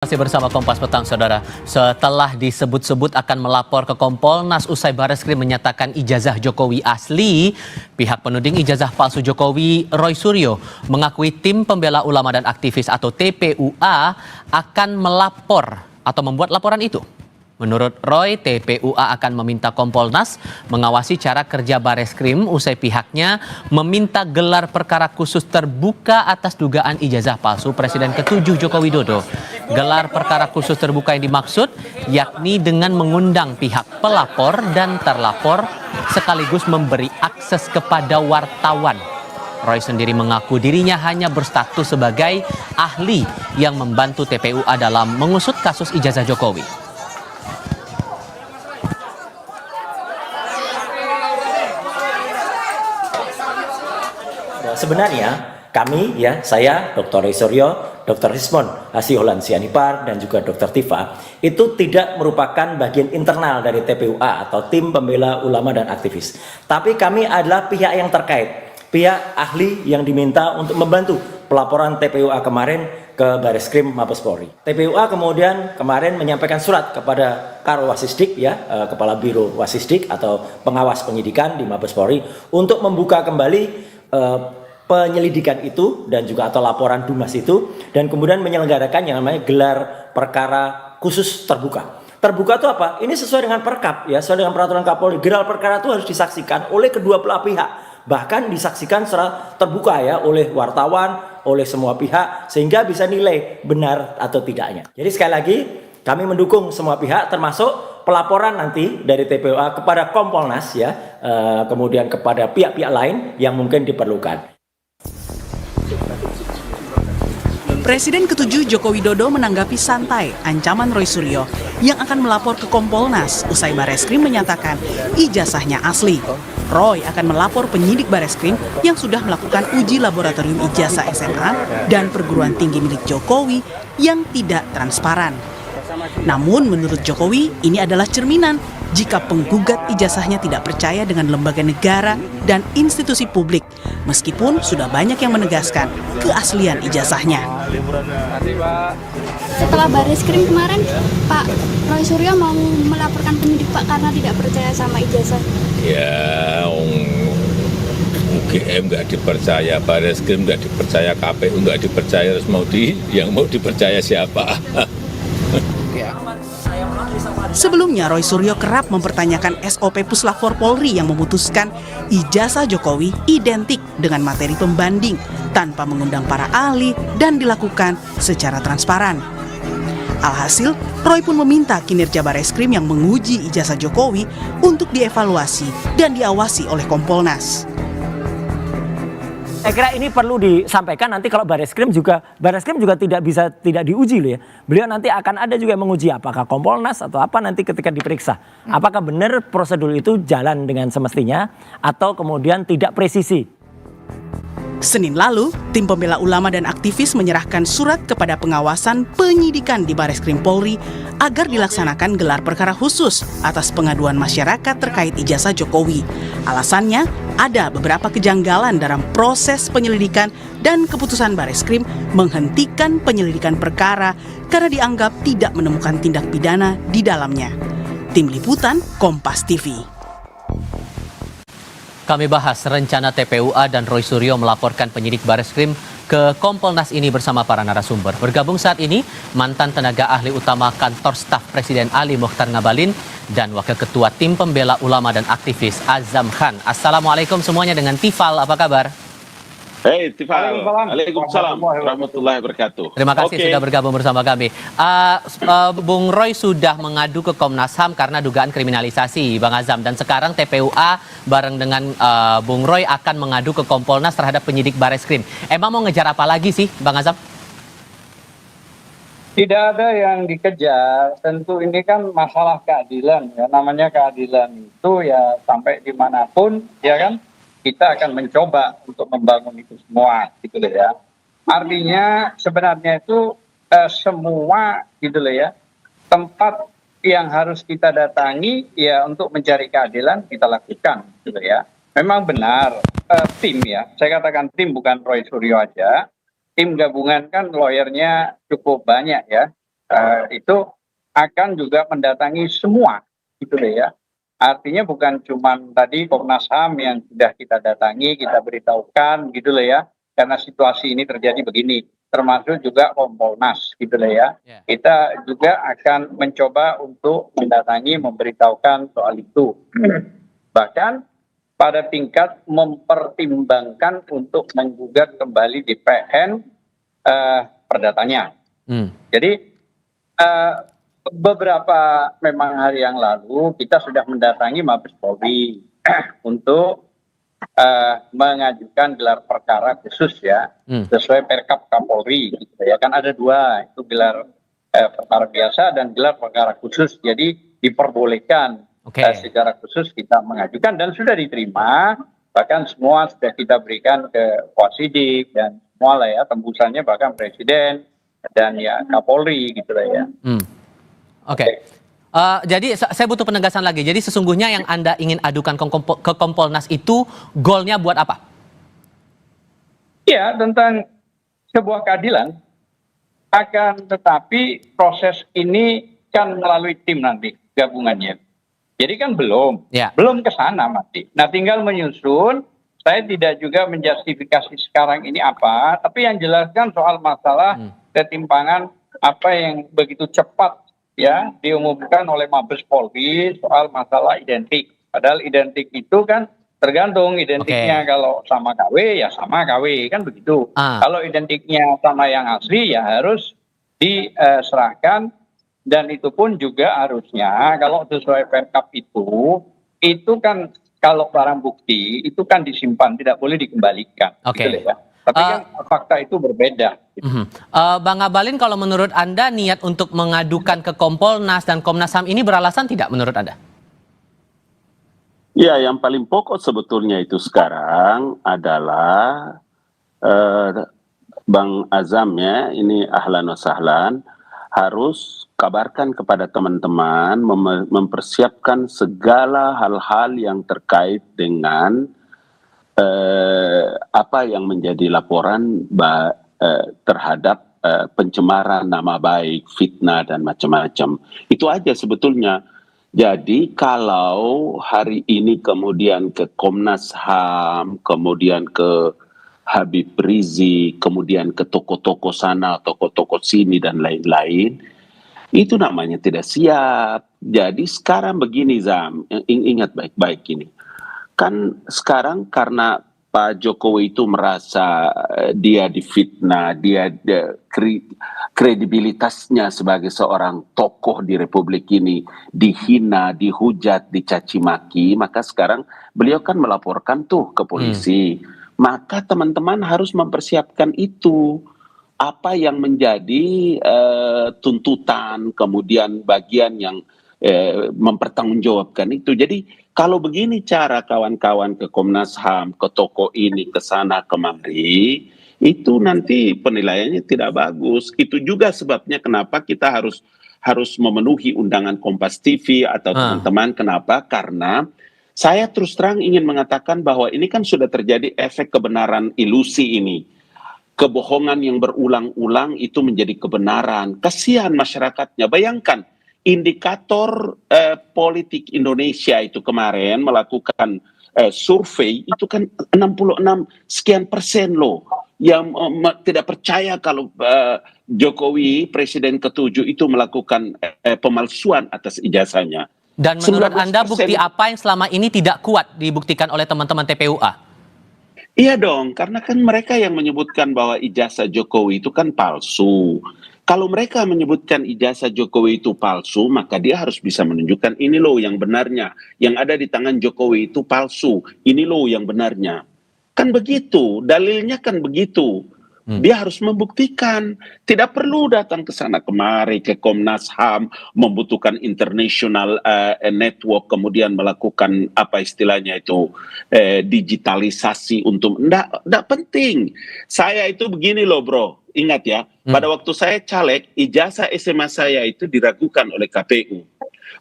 Masih bersama Kompas Petang, Saudara. Setelah disebut-sebut akan melapor ke Kompolnas usai Bareskrim menyatakan ijazah Jokowi asli, pihak penuding ijazah palsu Jokowi, Roy Suryo, mengakui tim pembela ulama dan aktivis atau TPUA akan melapor atau membuat laporan itu. Menurut Roy, TPUA akan meminta Kompolnas mengawasi cara kerja Bareskrim usai pihaknya meminta gelar perkara khusus terbuka atas dugaan ijazah palsu Presiden ke-7 Joko Widodo. Gelar perkara khusus terbuka yang dimaksud yakni dengan mengundang pihak pelapor dan terlapor sekaligus memberi akses kepada wartawan. Roy sendiri mengaku dirinya hanya berstatus sebagai ahli yang membantu TPUA dalam mengusut kasus ijazah Jokowi. Sebenarnya kami, saya, Dr. Roy Suryo, Dr. Rismon Hasiholan Sianipar, dan juga Dr. Tifa, itu tidak merupakan bagian internal dari TPUA atau tim pembela ulama dan aktivis. Tapi kami adalah pihak yang terkait, pihak ahli yang diminta untuk membantu pelaporan TPUA kemarin ke Bareskrim Mabes Polri. TPUA kemudian kemarin menyampaikan surat kepada Karo Wasisdik, Kepala Biro Wasisdik atau pengawas penyidikan di Mabes Polri, untuk membuka kembali penyelidikan itu dan juga atau laporan Dumas itu, dan kemudian menyelenggarakan yang namanya gelar perkara khusus terbuka. Terbuka itu apa? Ini sesuai dengan Perkap, sesuai dengan peraturan Kapolri. Gelar perkara itu harus disaksikan oleh kedua belah pihak, bahkan disaksikan secara terbuka oleh wartawan, oleh semua pihak, sehingga bisa nilai benar atau tidaknya. Jadi sekali lagi kami mendukung semua pihak, termasuk pelaporan nanti dari TPUA kepada Kompolnas, kemudian kepada pihak-pihak lain yang mungkin diperlukan. Presiden ke-7 Joko Widodo menanggapi santai ancaman Roy Suryo yang akan melapor ke Kompolnas usai Bareskrim menyatakan ijazahnya asli. Roy akan melapor penyidik Bareskrim yang sudah melakukan uji laboratorium ijazah SMA dan perguruan tinggi milik Jokowi yang tidak transparan. Namun menurut Jokowi ini adalah cerminan jika penggugat ijazahnya tidak percaya dengan lembaga negara dan institusi publik, meskipun sudah banyak yang menegaskan keaslian ijazahnya. Setelah Bareskrim kemarin, Pak Roy Suryo mau melaporkan penyidik Pak karena tidak percaya sama ijazah. UGM nggak dipercaya, Bareskrim nggak dipercaya, KPU nggak dipercaya, terus yang mau dipercaya siapa? Sebelumnya, Roy Suryo kerap mempertanyakan SOP Puslapor Polri yang memutuskan ijazah Jokowi identik dengan materi pembanding tanpa mengundang para ahli dan dilakukan secara transparan. Alhasil, Roy pun meminta kinerja Bareskrim yang menguji ijazah Jokowi untuk dievaluasi dan diawasi oleh Kompolnas. Saya kira ini perlu disampaikan nanti kalau Bareskrim juga tidak diuji loh ya. Beliau nanti akan ada juga yang menguji apakah Kompolnas atau apa nanti ketika diperiksa. Apakah benar prosedur itu jalan dengan semestinya atau kemudian tidak presisi. Senin lalu, tim pembela ulama dan aktivis menyerahkan surat kepada pengawasan penyidikan di Bareskrim Polri agar dilaksanakan gelar perkara khusus atas pengaduan masyarakat terkait ijazah Jokowi. Alasannya, ada beberapa kejanggalan dalam proses penyelidikan dan keputusan Bareskrim menghentikan penyelidikan perkara karena dianggap tidak menemukan tindak pidana di dalamnya. Tim Liputan, Kompas TV. Kami bahas rencana TPUA dan Roy Suryo melaporkan penyidik Bareskrim ke Kompolnas ini bersama para narasumber. Bergabung saat ini mantan tenaga ahli utama kantor staf Presiden Ali Mokhtar Ngabalin dan Wakil Ketua Tim Pembela Ulama dan Aktivis Azam Khan. Assalamualaikum semuanya, dengan Tifal, apa kabar? Hei Tifal, Waalaikumsalam warahmatullahi wabarakatuh. Terima kasih sudah bergabung bersama kami. Bung Roy sudah mengadu ke Komnas HAM karena dugaan kriminalisasi, Bang Azam. Dan sekarang TPUA bareng dengan Bung Roy akan mengadu ke Kompolnas terhadap penyidik Bareskrim. Emang mau ngejar apa lagi sih, Bang Azam? Tidak ada yang dikejar, tentu ini kan masalah keadilan ya. Namanya keadilan itu ya sampai dimanapun ya kan. Kita akan mencoba untuk membangun itu semua gitu loh ya. Artinya sebenarnya itu semua gitu loh ya, tempat yang harus kita datangi ya untuk mencari keadilan kita lakukan gitu loh ya. Memang benar tim ya, saya katakan tim bukan Roy Suryo aja. Tim gabungan kan lawyernya cukup banyak ya. itu akan juga mendatangi semua, gitu deh ya. Artinya bukan cuma tadi Komnas HAM yang sudah kita datangi, kita beritahukan, gitu loh ya, karena situasi ini terjadi begini, termasuk juga Kompolnas, gitu loh ya. Ya. Kita juga akan mencoba untuk mendatangi, memberitahukan soal itu. Bahkan pada tingkat mempertimbangkan untuk menggugat kembali DPN perdatanya. Jadi beberapa memang hari yang lalu kita sudah mendatangi Mabes Polri untuk mengajukan gelar perkara khusus ya, sesuai Perkap Kapolri gitu ya. Kan ada dua, itu gelar perkara biasa dan gelar perkara khusus. Jadi diperbolehkan secara khusus kita mengajukan dan sudah diterima. Bahkan semua sudah kita berikan ke Wasidik dan semua lah ya, tembusannya bahkan Presiden dan ya Kapolri gitu lah ya. Oke. Jadi saya butuh penegasan lagi. Jadi sesungguhnya yang Anda ingin adukan ke Kompolnas itu goalnya buat apa? Ya, tentang sebuah keadilan. Akan tetapi proses ini kan melalui tim nanti gabungannya. Jadi kan belum ke sana masih. Nah, tinggal menyusun. Saya tidak juga menjustifikasi sekarang ini apa, tapi yang jelaskan soal masalah ketimpangan apa yang begitu cepat ya diumumkan oleh Mabes Polri soal masalah identik. Padahal identik itu kan tergantung identiknya kalau sama KW ya sama KW kan begitu. Kalau identiknya sama yang asli ya harus diserahkan dan itu pun juga harusnya kalau sesuai Perkap itu kan kalau barang bukti itu kan disimpan tidak boleh dikembalikan. Gitu ya. Tapi kan fakta itu berbeda. Bang Abalin, kalau menurut Anda niat untuk mengadukan ke Kompolnas dan Komnas HAM ini beralasan tidak menurut Anda? Ya, yang paling pokok sebetulnya itu sekarang adalah Bang Azam ya, ini ahlan wa sahlan, harus kabarkan kepada teman-teman mempersiapkan segala hal-hal yang terkait dengan apa yang menjadi laporan terhadap pencemaran nama baik, fitnah dan macam-macam. Itu aja sebetulnya. Jadi kalau hari ini kemudian ke Komnas HAM, kemudian ke Habib Rizik, kemudian ke toko-toko sana, toko-toko sini dan lain-lain, itu namanya tidak siap. Jadi sekarang begini Zam, ingat baik-baik ini. Kan sekarang karena Pak Jokowi itu merasa dia difitnah, dia kredibilitasnya sebagai seorang tokoh di Republik ini dihina, dihujat, dicaci maki, maka sekarang beliau kan melaporkan tuh ke polisi. Maka teman-teman harus mempersiapkan itu. Apa yang menjadi tuntutan, kemudian bagian yang mempertanggungjawabkan itu. Jadi kalau begini cara kawan-kawan ke Komnas HAM, ke toko ini, ke sana, kemari, itu nanti penilaiannya tidak bagus. Itu juga sebabnya kenapa kita harus memenuhi undangan Kompas TV atau teman-teman. Kenapa? Karena saya terus terang ingin mengatakan bahwa ini kan sudah terjadi efek kebenaran ilusi ini. Kebohongan yang berulang-ulang itu menjadi kebenaran. Kasihan masyarakatnya. Bayangkan, indikator politik Indonesia itu kemarin melakukan survei, itu kan 66 sekian persen loh. Yang tidak percaya kalau Jokowi, Presiden ke-7 itu melakukan pemalsuan atas ijazahnya. Dan menurut Anda bukti apa yang selama ini tidak kuat dibuktikan oleh teman-teman TPUA? Iya dong, karena kan mereka yang menyebutkan bahwa ijazah Jokowi itu kan palsu. Kalau mereka menyebutkan ijazah Jokowi itu palsu, maka dia harus bisa menunjukkan ini loh yang benarnya. Yang ada di tangan Jokowi itu palsu, ini loh yang benarnya. Kan begitu, dalilnya kan begitu. Dia harus membuktikan, tidak perlu datang ke sana kemari ke Komnas HAM, membutuhkan international network, kemudian melakukan apa istilahnya itu digitalisasi untuk enggak penting. Saya itu begini loh bro, ingat ya, pada waktu saya caleg, ijazah SMA saya itu diragukan oleh KPU.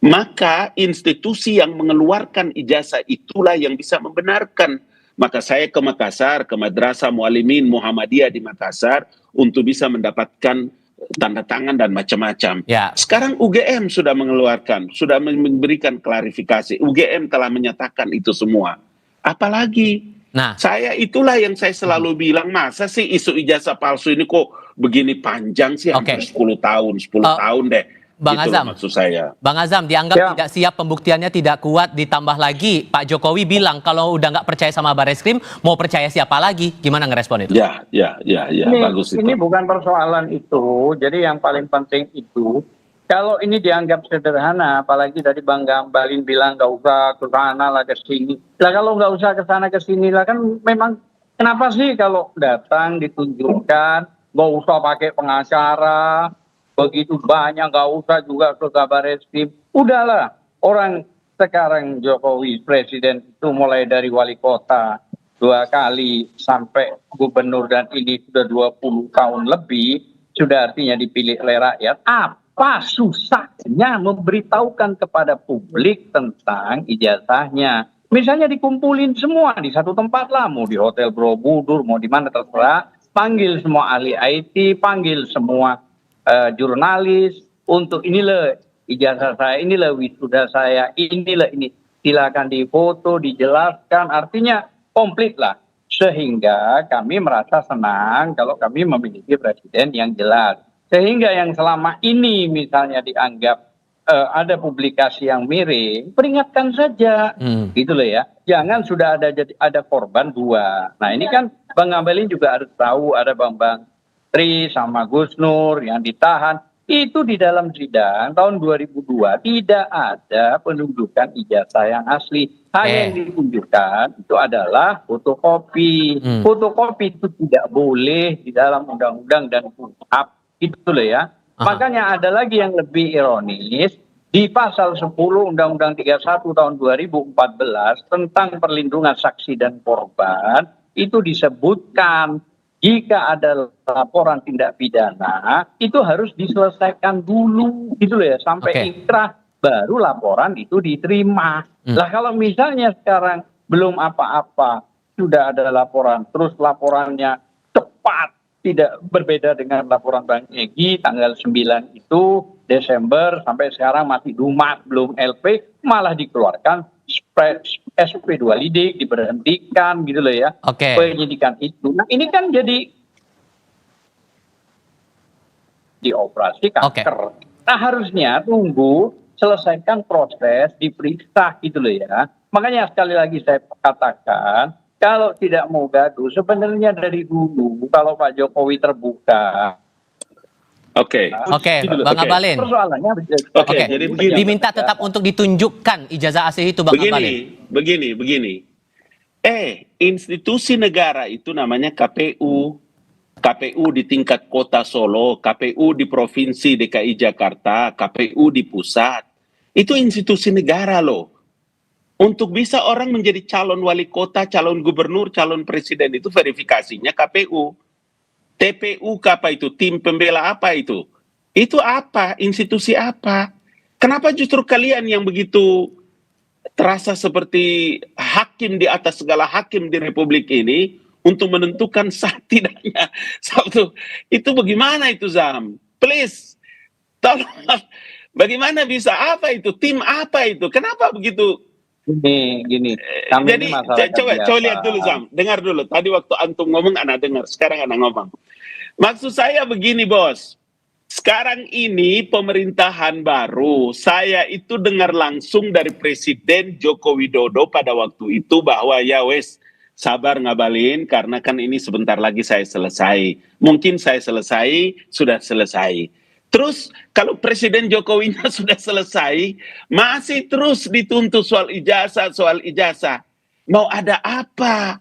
Maka institusi yang mengeluarkan ijazah itulah yang bisa membenarkan. Maka saya ke Makassar, ke Madrasah Muallimin Muhammadiyah di Makassar untuk bisa mendapatkan tanda tangan dan macam-macam. Ya. Sekarang UGM sudah mengeluarkan, sudah memberikan klarifikasi. UGM telah menyatakan itu semua. Apalagi Nah, itulah yang saya selalu bilang, masa sih isu ijazah palsu ini kok begini panjang sih, hampir 10 tahun deh. Bang Gitu Azam, maksud saya. Bang Azam dianggap Ya. tidak siap, pembuktiannya tidak kuat, ditambah lagi Pak Jokowi bilang kalau udah nggak percaya sama Bareskrim, mau percaya siapa lagi? Gimana ngerespon itu? Ya, bagus itu. Ini bukan persoalan itu. Jadi yang paling penting itu, kalau ini dianggap sederhana, apalagi tadi Bang Gambalin bilang nggak usah ke sana lah ke sini. Lah kalau nggak usah ke sana ke sini lah, kan memang kenapa sih kalau datang ditunjukkan, nggak usah pakai pengacara, begitu banyak, nggak usah juga ke Bareskrim. Udahlah, orang sekarang Jokowi presiden itu mulai dari wali kota 2 kali sampai gubernur, dan ini sudah 20 tahun lebih, sudah artinya dipilih oleh rakyat. Apa susahnya memberitahukan kepada publik tentang ijazahnya? Misalnya dikumpulin semua di satu tempat lah, mau di Hotel Borobudur, mau di mana terserah, panggil semua ahli IT, panggil semua jurnalis untuk inilah ijazah saya, inilah wisuda saya, inilah ini. Silakan difoto, dijelaskan, artinya komplit lah. Sehingga kami merasa senang kalau kami memiliki presiden yang jelas. Sehingga yang selama ini misalnya dianggap ada publikasi yang miring, peringatkan saja, gitu loh ya. Jangan sudah ada korban 2. Nah ini kan Bang Ngabalin juga harus tahu, ada Bang Tri sama Gus Nur yang ditahan. Itu di dalam sidang tahun 2002 tidak ada penunjukan ijazah yang asli. Hanya yang ditunjukkan itu adalah fotokopi. Fotokopi itu tidak boleh di dalam undang-undang dan KUHP. Itu loh ya. Makanya ada lagi yang lebih ironis. Di pasal 10 Undang-Undang 31 tahun 2014 tentang perlindungan saksi dan korban, itu disebutkan jika ada laporan tindak pidana itu harus diselesaikan dulu, gitu loh ya, sampai inkrah baru laporan itu diterima. Lah kalau misalnya sekarang belum apa-apa sudah ada laporan, terus laporannya cepat, tidak berbeda dengan laporan Bang Egy tanggal 9 itu Desember sampai sekarang masih lumat, belum LP, malah dikeluarkan SP 2 lidik, diberhentikan gitu loh ya, penyidikan itu. Nah ini kan jadi dioperasi kanker. Nah harusnya tunggu selesaikan proses, diperiksa gitu loh ya. Makanya sekali lagi saya katakan, kalau tidak mau gaduh, sebenarnya dari dulu kalau Pak Jokowi terbuka. Bang Ngabalin. Jadi begini. Diminta tetap untuk ditunjukkan ijazah asli itu, Bang Ngabalin. Begini. Institusi negara itu namanya KPU. KPU di tingkat kota Solo, KPU di Provinsi DKI Jakarta, KPU di pusat. Itu institusi negara loh. Untuk bisa orang menjadi calon wali kota, calon gubernur, calon presiden itu verifikasinya KPU. TPU apa itu? Tim pembela apa itu? Itu apa? Institusi apa? Kenapa justru kalian yang begitu terasa seperti hakim di atas segala hakim di Republik ini untuk menentukan sah tidaknya satu? Itu bagaimana itu, Zam? Please, tolong. Bagaimana bisa? Apa itu? Tim apa itu? Kenapa begitu? Gini. Jadi coba lihat dulu, Zam. Dengar dulu. Tadi waktu antum ngomong, anak dengar. Sekarang anak ngomong. Maksud saya begini, bos. Sekarang ini pemerintahan baru. Saya itu dengar langsung dari Presiden Joko Widodo pada waktu itu bahwa ya wes, sabar Ngabalin, karena kan ini sebentar lagi saya selesai. Mungkin saya selesai, sudah selesai. Terus kalau Presiden Jokowinya sudah selesai, masih terus dituntut soal ijazah. Mau ada apa?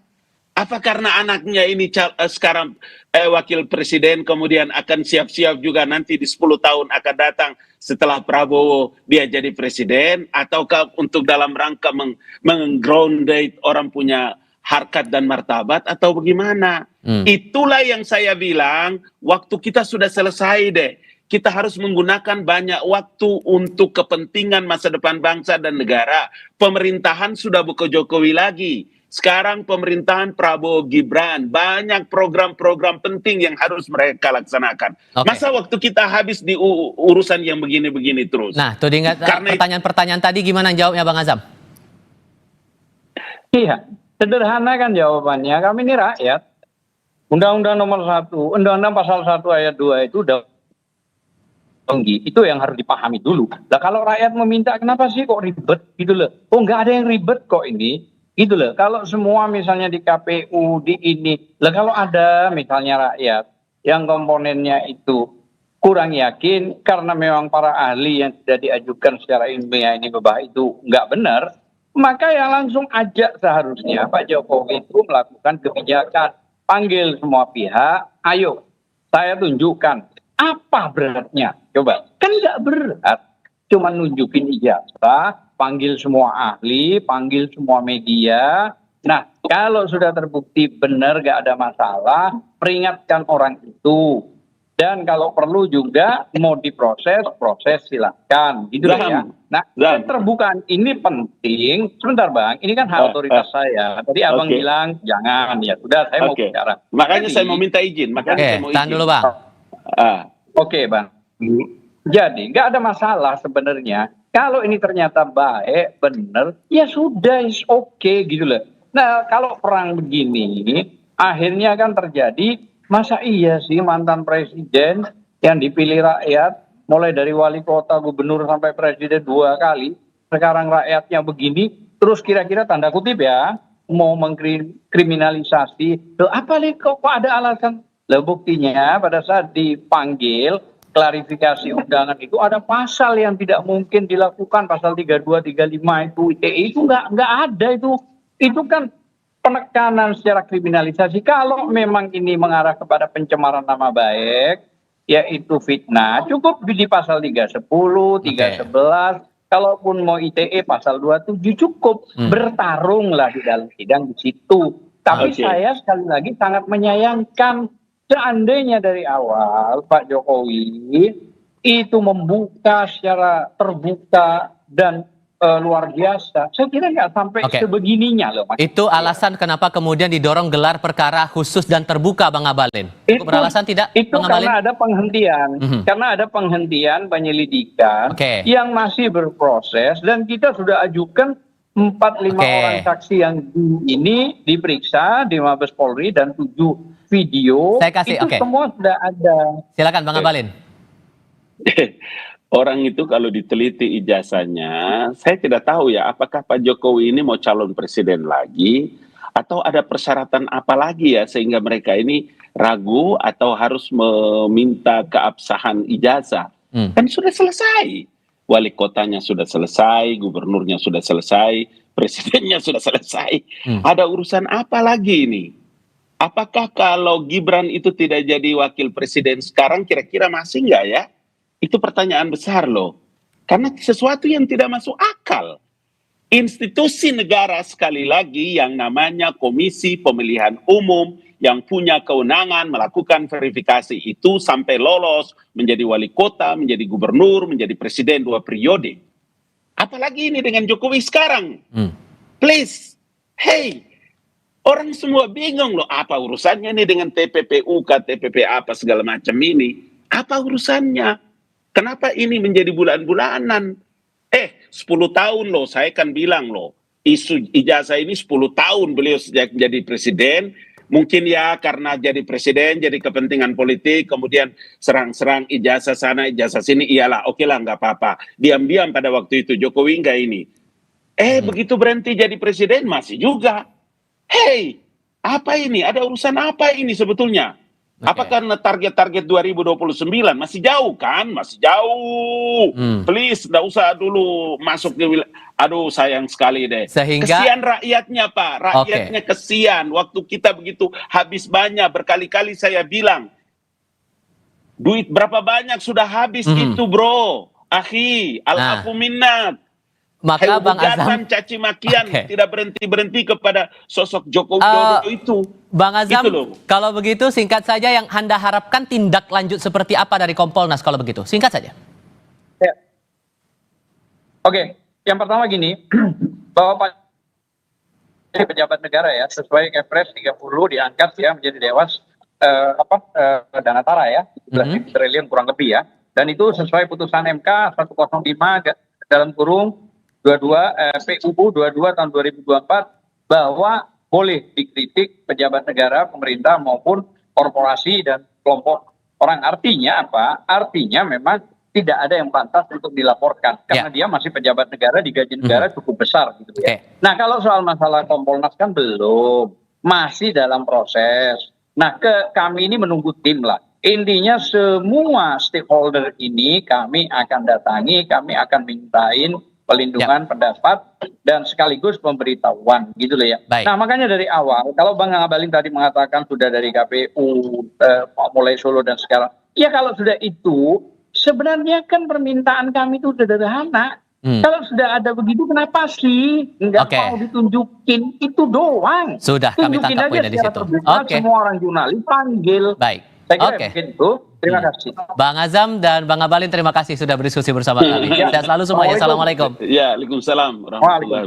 Apa karena anaknya ini sekarang wakil presiden, kemudian akan siap-siap juga nanti di 10 tahun akan datang setelah Prabowo dia jadi presiden, ataukah untuk dalam rangka meng-grounded orang punya harkat dan martabat, atau bagaimana? Itulah yang saya bilang, waktu kita sudah selesai deh. Kita harus menggunakan banyak waktu untuk kepentingan masa depan bangsa dan negara. Pemerintahan sudah bukan Jokowi lagi. Sekarang pemerintahan Prabowo Gibran, banyak program-program penting yang harus mereka laksanakan. Oke. Masa waktu kita habis di urusan yang begini-begini terus? Nah, tudingan Karena pertanyaan-pertanyaan tadi gimana jawabnya Bang Azam? Iya, sederhana kan jawabannya. Kami ini rakyat. Undang-Undang nomor 1, Undang-Undang pasal 1 ayat 2 itu udah tinggi. Itu yang harus dipahami dulu. Nah kalau rakyat meminta, kenapa sih kok ribet gitu loh? Oh nggak ada yang ribet kok ini. Gitu loh. Kalau semua misalnya di KPU, di ini. Lah kalau ada misalnya rakyat yang komponennya itu kurang yakin karena memang para ahli yang sudah diajukan secara ilmiah ini bahwa itu nggak benar, maka ya langsung ajak seharusnya Pak Jokowi itu melakukan kebijakan. Panggil semua pihak, ayo saya tunjukkan apa beratnya. Coba, kan nggak berat. Cuma nunjukin ijazah, panggil semua ahli, panggil semua media. Nah, kalau sudah terbukti benar nggak ada masalah, peringatkan orang itu. Dan kalau perlu juga mau diproses, proses silakan. Gitu ya. Nah, keterbukaan ini penting. Sebentar Bang, ini kan hak otoritas saya. Tadi Abang bilang jangan, ya sudah saya mau bicara. Makanya saya mau minta izin. Makanya saya mau izin. Tahan dulu Bang. Oke Bang. Jadi nggak ada masalah sebenarnya. Kalau ini ternyata baik, benar, ya sudah, is okay gitu loh. Nah kalau perang begini, akhirnya kan terjadi, masa iya sih mantan presiden yang dipilih rakyat, mulai dari wali kota, gubernur, sampai presiden 2 kali, sekarang rakyatnya begini, terus kira-kira tanda kutip ya, mau mengkriminalisasi, loh apa nih kok ada alasan? Loh buktinya pada saat dipanggil, klarifikasi undangan itu ada pasal yang tidak mungkin dilakukan, pasal 32, 35 itu ITE itu nggak ada itu kan penekanan secara kriminalisasi. Kalau memang ini mengarah kepada pencemaran nama baik, yaitu fitnah, cukup di pasal 310, 311, kalaupun mau ITE pasal 27 cukup, bertarunglah di dalam sidang di situ. Tapi saya sekali lagi sangat menyayangkan seandainya dari awal Pak Jokowi itu membuka secara terbuka dan luar biasa, saya kira nggak sampai sebegininya loh. Itu alasan kenapa kemudian didorong gelar perkara khusus dan terbuka Bang Abalin. Itu beralasan tidak? Itu Bang Abalin? karena ada penghentian, karena ada penghentian penyelidikan yang masih berproses dan kita sudah ajukan 4-5 orang saksi yang ini diperiksa di Mabes Polri dan 7 video. Saya kasih, itu semua sudah ada. Silakan Bang Abalin. Orang itu kalau diteliti ijazahnya, saya tidak tahu ya apakah Pak Jokowi ini mau calon presiden lagi atau ada persyaratan apa lagi ya sehingga mereka ini ragu atau harus meminta keabsahan ijazah. Kan sudah selesai. Wali kotanya sudah selesai, gubernurnya sudah selesai, presidennya sudah selesai. Ada urusan apa lagi ini? Apakah kalau Gibran itu tidak jadi wakil presiden sekarang kira-kira masih nggak ya? Itu pertanyaan besar loh. Karena sesuatu yang tidak masuk akal. Institusi negara sekali lagi yang namanya Komisi Pemilihan Umum yang punya kewenangan melakukan verifikasi itu sampai lolos menjadi wali kota, menjadi gubernur, menjadi presiden 2 periode. Apalagi ini dengan Jokowi sekarang. Please, hey, orang semua bingung loh, apa urusannya nih dengan TPPU, KTPP apa segala macam ini. Apa urusannya? Kenapa ini menjadi bulan-bulanan? 10 tahun loh, saya kan bilang loh, isu ijazah ini 10 tahun beliau sejak menjadi presiden. Mungkin ya karena jadi presiden, jadi kepentingan politik, kemudian serang-serang ijazah sana, ijazah sini, iyalah, oke lah, nggak apa-apa. Diam-diam pada waktu itu, Jokowi nggak ini. Begitu berhenti jadi presiden, masih juga. Hey, apa ini? Ada urusan apa ini sebetulnya? Apa karena target-target 2029 masih jauh kan? Masih jauh. Please, nggak usah dulu masuk ke wilayah. Aduh, sayang sekali deh. Sehingga kesian rakyatnya Pak, rakyatnya kesian. Waktu kita begitu habis banyak, berkali-kali saya bilang, duit berapa banyak sudah habis itu bro, akhi, al-afu minnat. Maka Bang Azam, caci makian tidak berhenti kepada sosok Jokowi Dodo itu. Bang Azam, gitu kalau begitu singkat saja yang Anda harapkan tindak lanjut seperti apa dari Kompolnas kalau begitu? Singkat saja. Ya. Oke, yang pertama gini, bahwa Pak pejabat negara ya, sesuai Kepres 30 diangkat ya menjadi dewas Danatara ya, 11 triliun kurang lebih ya. Dan itu sesuai putusan MK 105 dalam kurung PUU 22 tahun 2024 bahwa boleh dikritik pejabat negara, pemerintah maupun korporasi dan kelompok orang. Artinya apa? Artinya memang tidak ada yang pantas untuk dilaporkan karena dia masih pejabat negara, digaji negara cukup besar gitu ya. Nah, kalau soal masalah Kompolnas kan belum, masih dalam proses. Nah, kami ini menunggu tim lah. Intinya semua stakeholder ini kami akan datangi, kami akan mintain pelindungan pendapat dan sekaligus pemberitahuan gitu loh ya. Nah, makanya dari awal kalau Bang Ngabalin tadi mengatakan sudah dari KPU mulai Solo dan sekarang, ya kalau sudah itu sebenarnya kan permintaan kami itu sederhana. Kalau sudah ada begitu, kenapa sih nggak mau ditunjukin? Itu doang. Sudah kami tunjukin tangkap aja poinnya di situ. Semua orang jurnalis panggil. Baik. Saya kira begitu. Terima kasih. Bang Azam dan Bang Ngabalin, terima kasih sudah berdiskusi bersama kami. Sehat selalu semuanya. Assalamualaikum. Ya, Waalaikumsalam warahmatullahi wabarakatuh.